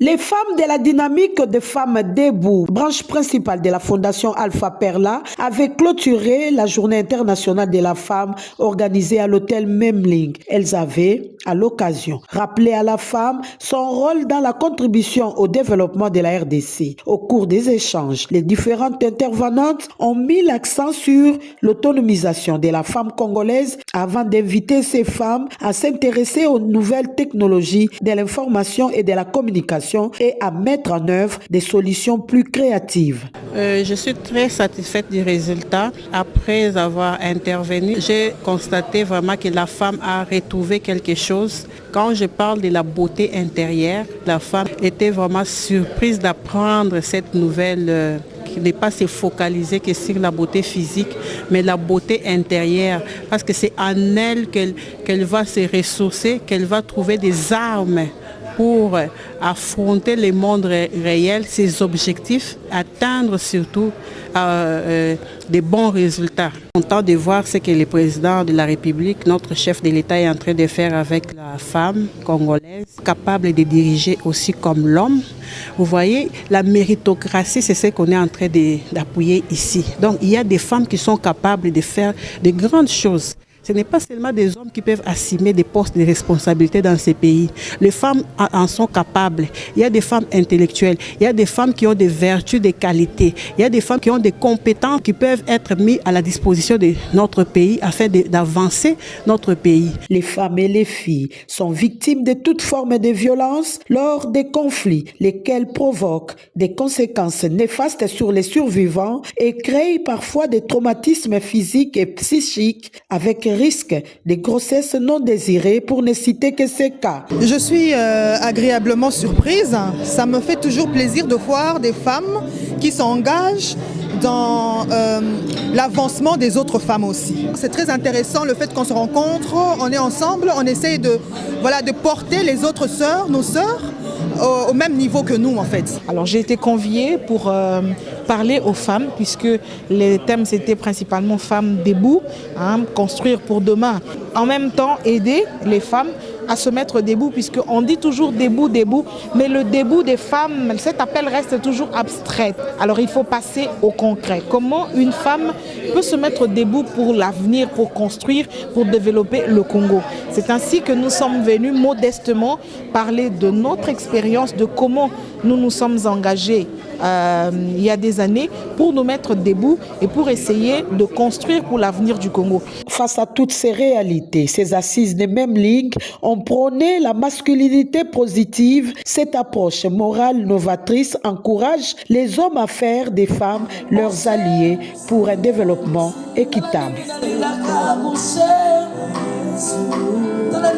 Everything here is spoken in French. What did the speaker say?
Les femmes de la dynamique des femmes debout, branche principale de la Fondation Alpha Perla, avaient clôturé la journée internationale de la femme organisée à l'hôtel Memling. Elles avaient, à l'occasion, rappelé à la femme son rôle dans la contribution au développement de la RDC. Au cours des échanges, les différentes intervenantes ont mis l'accent sur l'autonomisation de la femme congolaise avant d'inviter ces femmes à s'intéresser aux nouvelles technologies de l'information et de la communication et à mettre en œuvre des solutions plus créatives. Je suis très satisfaite du résultat. Après avoir intervenu, j'ai constaté vraiment que la femme a retrouvé quelque chose. Quand je parle de la beauté intérieure, la femme était vraiment surprise d'apprendre cette nouvelle qui n'est pas se focaliser que sur la beauté physique, mais la beauté intérieure, parce que c'est en elle qu'elle va se ressourcer, qu'elle va trouver des armes pour affronter le monde réel, ses objectifs, atteindre surtout des bons résultats. Content de voir ce que le président de la République, notre chef de l'État, est en train de faire avec la femme congolaise, capable de diriger aussi comme l'homme. Vous voyez, la méritocratie, c'est ce qu'on est en train d'appuyer ici. Donc, il y a des femmes qui sont capables de faire de grandes choses. Ce n'est pas seulement des hommes qui peuvent assumer des postes de responsabilité dans ces pays. Les femmes en sont capables. Il y a des femmes intellectuelles. Il y a des femmes qui ont des vertus, des qualités. Il y a des femmes qui ont des compétences qui peuvent être mises à la disposition de notre pays afin d'avancer notre pays. Les femmes et les filles sont victimes de toute forme de violence lors des conflits, lesquels provoquent des conséquences néfastes sur les survivants et créent parfois des traumatismes physiques et psychiques avec risque de grossesse non désirée, pour ne citer que ces cas. Je suis agréablement surprise. Ça me fait toujours plaisir de voir des femmes qui s'engagent dans l'avancement des autres femmes aussi. C'est très intéressant le fait qu'on se rencontre, on est ensemble, on essaye de porter les autres sœurs, nos sœurs, au même niveau que nous en fait. Alors j'ai été conviée pour parler aux femmes, puisque les thèmes c'était principalement femmes debout, construire pour demain. En même temps aider les femmes à se mettre debout, puisqu'on dit toujours debout, debout, mais le debout des femmes, cet appel reste toujours abstrait. Alors il faut passer au concret. Comment une femme peut se mettre debout pour l'avenir, pour construire, pour développer le Congo? C'est ainsi que nous sommes venus modestement parler de notre expérience, de comment nous nous sommes engagés il y a des années pour nous mettre debout et pour essayer de construire pour l'avenir du Congo. Face à toutes ces réalités, ces assises des mêmes lignes ont prôné la masculinité positive. Cette approche morale novatrice encourage les hommes à faire des femmes leurs alliés pour un développement équitable. Dans la